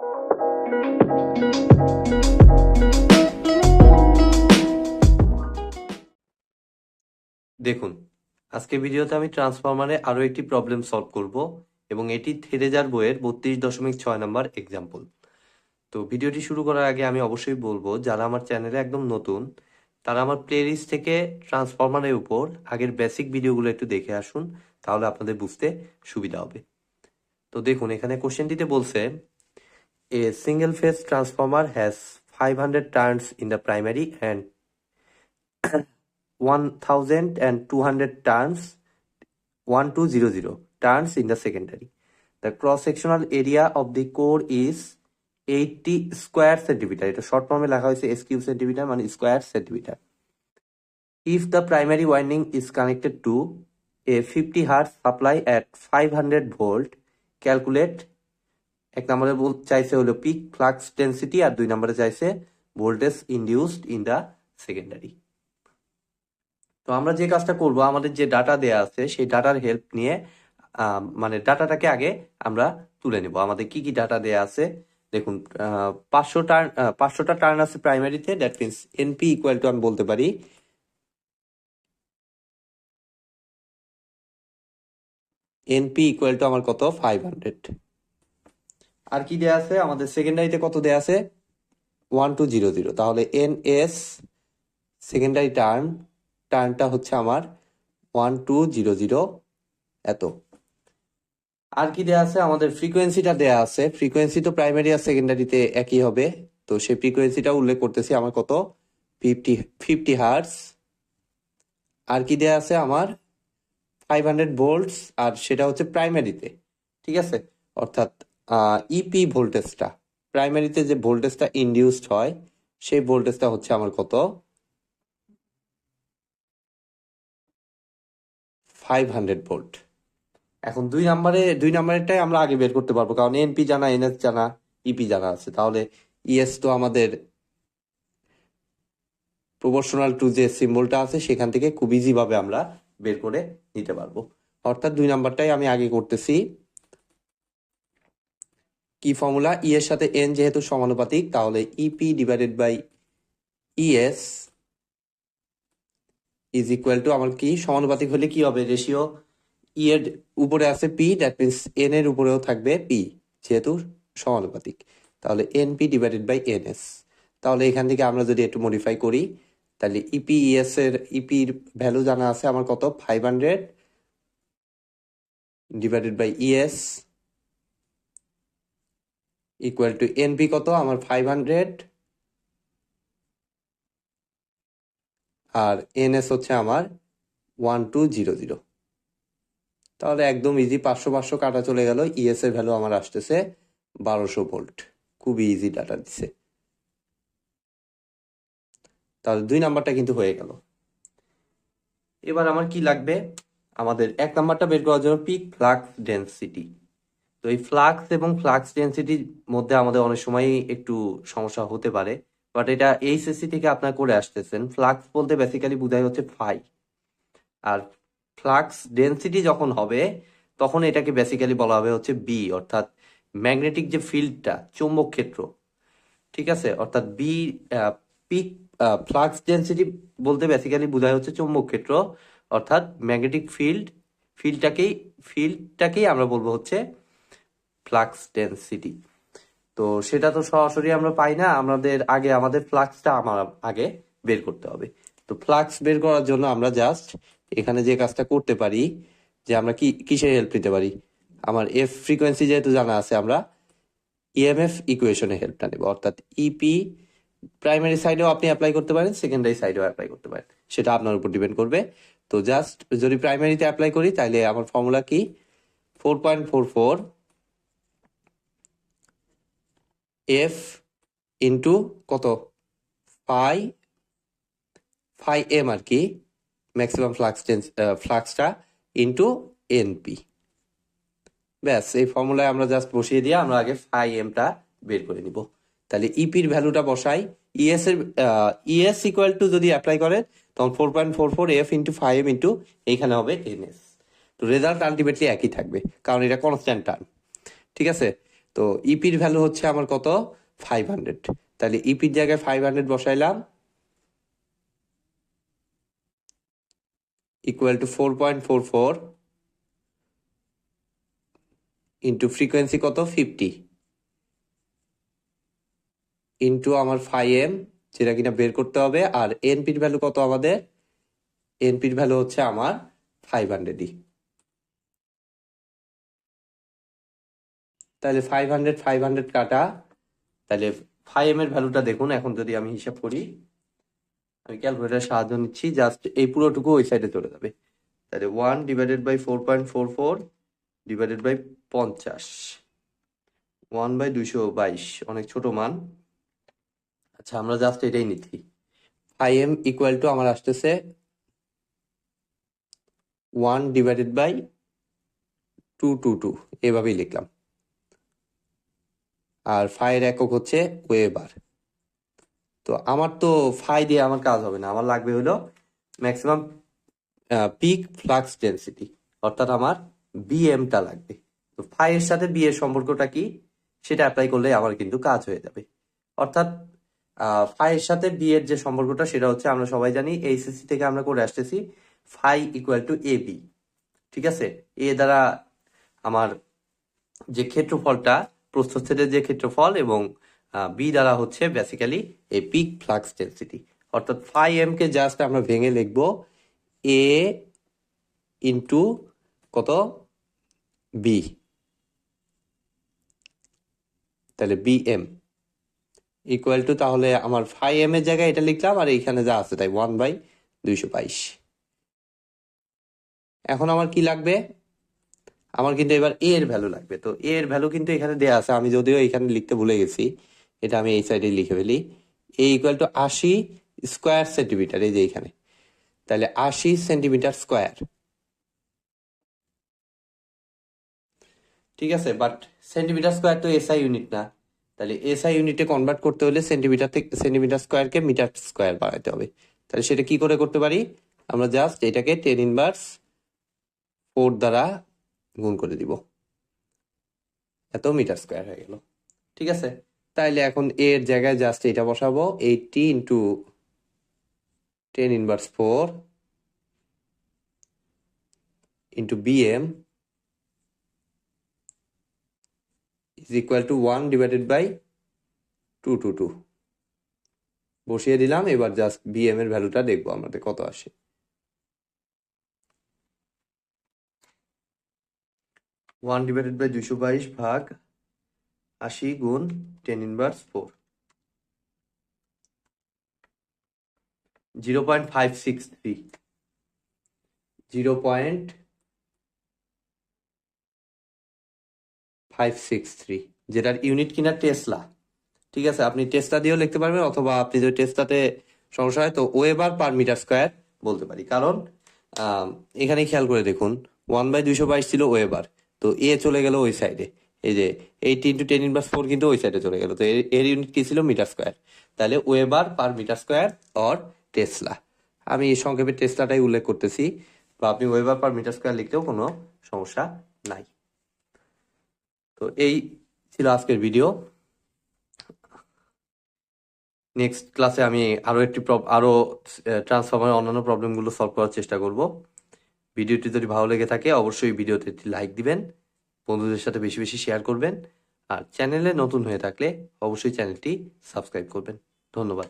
দেখুন, আজকে ভিডিওতে আমি ট্রান্সফরমারে আরো একটি প্রবলেম সলভ করব এবং এটি থেরেজার বইয়ের 32.6 নম্বর এক্সাম্পল। তো ভিডিওটি শুরু করার আগে আমি অবশ্যই বলবো, যারা আমার চ্যানেলে একদম নতুন তারা আমার প্লেলিস্ট থেকে ট্রান্সফরমারের উপর আগের বেসিক ভিডিওগুলো একটু দেখে আসুন, তাহলে আপনাদের বুঝতে সুবিধা হবে। তো দেখুন, এখানে কোশ্চেনটিতে বলছে a single phase transformer has 500 turns in the primary and 1200 turns 1200 turns in the secondary. The cross-sectional area of the core is 80 square centimeter. এটা শর্ট ফর্মে লেখা হয়েছে এস কিউব সেন্টিমিটার, মানে square centimetre. If the primary winding is connected to a 50 hertz supply at 500 volt, calculate। এক নম্বরে চাইছে হলো pick flux density, আর দুই নম্বরে চাইছে voltage induced in the secondary. তো আমরা যে কাজটা করব, আমাদের যে ডাটা দেয়া আছে সেই ডাটার হেল্প নিয়ে মানে ডাটাটাকে আগে আমরা তুলে নেব। আমাদের কি কি ডাটা দেয়া আছে দেখুন, 500টা টার্ন আছে প্রাইমারিতে, that means NP equal to আমি বলতে পারি এনপি ইকুয়াল টু আমার কত 500। আর কি দেয়া আছে আমাদের সেকেন্ডারিতে, কত দেয়া আছে 1200। তাহলে এন এস সেকেন্ডারি টার্নটা হচ্ছে আমার 1200 এত। আর কি দেয়া আছে আমাদের ফ্রিকোয়েন্সিটা দেয়া আছে, ফ্রিকোয়েন্সি তো প্রাইমারি আর সেকেন্ডারিতে একই হবে, তো সেই ফ্রিকোয়েন্সিটা উল্লেখ করতেছি আমার কত 50 হার্টস। আর কি দেয়া আছে আমার 500 ভোল্টস, আর সেটা হচ্ছে প্রাইমারিতে, ঠিক আছে। অর্থাৎ ইপি ভোল্টেজটা, প্রাইমারিতে যে ভোল্টেজটা ইনডিউসড হয় সেই ভোল্টেজটা হচ্ছে আমার কত 500 ভোল্ট। এখন দুই নাম্বারেরটাই আমরা আগে বের করতে পারবো, কারণ এনপি জানা, এনএস জানা, ইপি জানা আছে। তাহলে ইএস তো আমাদের প্রপোর্শনাল টু যে সিম্বলটা আছে সেখান থেকে খুব ইজি ভাবে আমরা বের করে নিতে পারবো। অর্থাৎ দুই নাম্বারটাই আমি আগে করতেছি। কি ফর্মুলা, ই এর সাথে এন যেহেতু সমানুপাতিক, তাহলে ep divided by es is equal to আমার কি সমানুপাতিক হলে কি হবে, রেশিও ই এর উপরে আছে পি, দ্যাট মিনস এন এর উপরেও থাকবে পি, যেহেতু সমানুপাতিক। তাহলে n p divided by n s. তাহলে এখান থেকে আমরা যদি একটু মডিফাই করি, তাহলে ইপি ইএস এর ইপির ভ্যালু জানা আছে আমার কত 500 divided by es equal to np কত আমার 500, আর এনএস হচ্ছে আমার 1200। তাহলে একদম ইজি, 500 কাটা চলে গেল, ইএস এর ভ্যালু আমার আসতেছে 1200 ভোল্ট। খুবই ইজি ডাটা দিছে। তাহলে দুই নাম্বারটা কিন্তু হয়ে গেল। এবার আমার কি লাগবে, আমাদের এক নাম্বারটা বের করার জন্য পিক ফ্লাক্স ডেন্সিটি। তো এই ফ্লাক্স এবং ফ্লাক্স ডেন্সিটির মধ্যে আমাদের অনেক সময় একটু সমস্যা হতে পারে, বাট এটা এইচএসসি থেকে আপনার করে আসতেছেন। ফ্লাক্স বলতে বেসিক্যালি বোঝায় হচ্ছে ফাই, আর ফ্লাক্স ডেন্সিটি যখন হবে তখন এটাকে বেসিক্যালি বলা হবে হচ্ছে বি, অর্থাৎ ম্যাগনেটিক যে ফিল্ডটা, চৌম্বক ক্ষেত্র, ঠিক আছে। অর্থাৎ বি পিক ফ্লাক্স ডেন্সিটি বলতে বেসিক্যালি বোঝায় হচ্ছে চৌম্বক ক্ষেত্র, অর্থাৎ ম্যাগনেটিক ফিল্ডটাকেই আমরা বলবো হচ্ছে ফ্লাক্স ডেন্সিটি। তো সেটা তো সরাসরি আমরা পাই না, আমাদের ফ্লাক্সটা আগে বের করতে হবে। তো ফ্লাক্স বের করার জন্য আমরা জাস্ট এখানে যে কাজটা করতে পারি, যে আমরা কিসের হেল্প নিতে পারি, আমার এফ ফ্রিকোয়েন্সি যেহেতু জানা আছে, আমরা ইএমএফ ইকুয়েশনের হেল্পটা নেব। অর্থাৎ ইপি প্রাইমারি সাইডেও আপনি অ্যাপ্লাই করতে পারেন, সেকেন্ডারি সাইডেও অ্যাপ্লাই করতে পারেন, সেটা আপনার উপর ডিপেন্ড করবে। তো জাস্ট যদি প্রাইমারিতে অ্যাপ্লাই করি, তাহলে আমার ফর্মুলা কি 4.44 এফ ইন্টু কত ফাই এম আর কি, ম্যাক্সিমাম ফ্লাক্সটা ইন্টু এনপি। ব্যাস, এই ফর্মুলায় আমরা জাস্ট বসিয়ে দিয়ে আমরা আগে ফাই এমটা বের করে নিব। তাহলে ইপির ভ্যালুটা বসাই, ইএস ইকুয়াল টু যদি অ্যাপ্লাই করেন তখন 4.44 এফ ইন্টু 5 ইন্টু এইখানে হবে এনএস। তো রেজাল্ট আলটিমেটলি একই থাকবে, কারণ এটা কনস্ট্যান্ট টার্ম, ঠিক আছে। তো ইপির ভ্যালু হচ্ছে আমার কত 500, তাহলে ইপির জায়গায় 500 বসাইলাম ইকুয়াল টু 4.44 ইন্টু ফ্রিকোয়েন্সি কত 50 ইন্টু আমার 5m, যেটা কিনা বের করতে হবে। আর এনপির ভ্যালু কত আমাদের, এনপির ভ্যালু হচ্ছে আমার 500ই। তাহলে 500 কাটা, তাহলে 5m এর ভ্যালুটা দেখুন। এখন যদি আমি হিসাব করি, আমি ক্যালকুলেটার সাহায্য নিচ্ছি, জাস্ট এই পুরোটুকু ওই সাইডে চলে যাবে। তাহলে 1 ডিভাইডেড বাই 4.44 ডিভাইডেড বাই 50, 1/222, অনেক ছোট মান। আচ্ছা, আমরা জাস্ট এটাই নিচ্ছি। 5m ইকুয়াল টু আমার আসতেছে 1 ডিভাইডেড বাই 222, এভাবেই লিখলাম। আর ফাইয়ের একক হচ্ছে ওয়েবার। তো আমার তো ফাই দিয়ে আমার কাজ হবে না, আমার লাগবে হলো ম্যাক্সিমাম পিক ফ্লাক্স ডেন্সিটি, অর্থাৎ আমার বিএমটা লাগবে। তো ফাই এর সাথে বি এর সম্পর্কটা কি সেটা অ্যাপ্লাই করলে আমার কিন্তু কাজ হয়ে যাবে। অর্থাৎ ফাই এর সাথে বি এর যে সম্পর্কটা সেটা হচ্ছে, আমরা সবাই জানি এইচএসসি থেকে আমরা করে আসতেছি phi equal to a b. ঠিক আছে, এ দ্বারা আমার যে ক্ষেত্রফলটা, প্রস্থচ্ছেদের যে ক্ষেত্রফল, এবং বি দ্বারা হচ্ছে বেসিক্যালি এই পিক ফ্লাক্স ডেন্সিটি। অর্থাৎ ফাই এম কে জাস্ট আমরা ভেঙে লিখব এ ইন্টু কত বি, তাহলে বি এম ইকুয়াল টু, তাহলে আমার ফাই এম এর জায়গায় এটা লিখলাম, আর এইখানে যা আছে তাই 1/222। এখন আমার কি লাগবে, আমার কিন্তু এবার এ এর ভ্যালু লাগবে। তো এ এর ভ্যালু কিন্তু এখানে দেয়া আছে, আমি যদিও এখানে লিখতে ভুলে গেছি, এটা আমি এই সাইডে লিখে ফেলি। এ ইকুয়াল টু 80 স্কোয়ার সেন্টিমিটার, এই যে এখানে, তাহলে 80 সেন্টিমিটার স্কোয়ার। ঠিক আছে, বাট সেন্টিমিটার স্কোয়ার তো এসআই ইউনিট না, তাহলে এসআই ইউনিটে কনভার্ট করতে হলে সেন্টিমিটার থেকে সেন্টিমিটার স্কোয়ারকে মিটার স্কোয়ার বানাতে হবে। তাহলে সেটা কি করে করতে পারি, আমরা জাস্ট এটাকে 10⁻⁴ দ্বারা গুণ করে দিব, এত মিটার স্কোয়ার হয়ে গেল। ঠিক আছে, তাইলে এখন এর জায়গায় জাস্ট এটা বসাবো, 80 into 10⁻⁴ into bm is equal to 1 divided by 222 বসিয়ে দিলাম। এবার জাস্ট বিএম এর ভ্যালুটা দেখবো আমাদের কত আসে। 1 ডিভাইডেড বাই 222 ভাগ 80 গুণ 10⁻⁴, 0.563, 0.563, যেটার ইউনিট কিনা টেসলা। ঠিক আছে, আপনি টেসলা দিয়েও লিখতে পারবেন, অথবা আপনি যদি টেসলাতে সমস্যা হয় তো ওয়েবার পার মিটার স্কোয়ার বলতে পারি। কারণ এখানে খেয়াল করে দেখুন, 1/222 ছিল ওয়েবার, তো এ চলে গেল ওই সাইডে, এই যে 80 ইন্টু 10⁻⁴ কিন্তু ওই সাইডে চলে গেল, তো এর ইউনিট কি ছিল মিটার স্কোয়ার। তাহলে weber per metre square or tesla, আমি সংক্ষেপে টেসলাটাই উল্লেখ করতেছি, বা আপনি ওয়েবার পার মিটার স্কোয়ার লিখলেও কোনো সমস্যা নাই। তো এই ছিল আজকের ভিডিও। নেক্সট ক্লাসে আমি আরো ট্রান্সফর্মারের অন্যান্য প্রবলেমগুলো সলভ করার চেষ্টা করব। ভিডিওটি যদি ভালো লেগে থাকে অবশ্যই ভিডিওতে একটি লাইক দিবেন, বন্ধুদের সাথে বেশি বেশি শেয়ার করবেন, আর চ্যানেলে নতুন হয়ে থাকলে অবশ্যই চ্যানেলটি সাবস্ক্রাইব করবেন। ধন্যবাদ।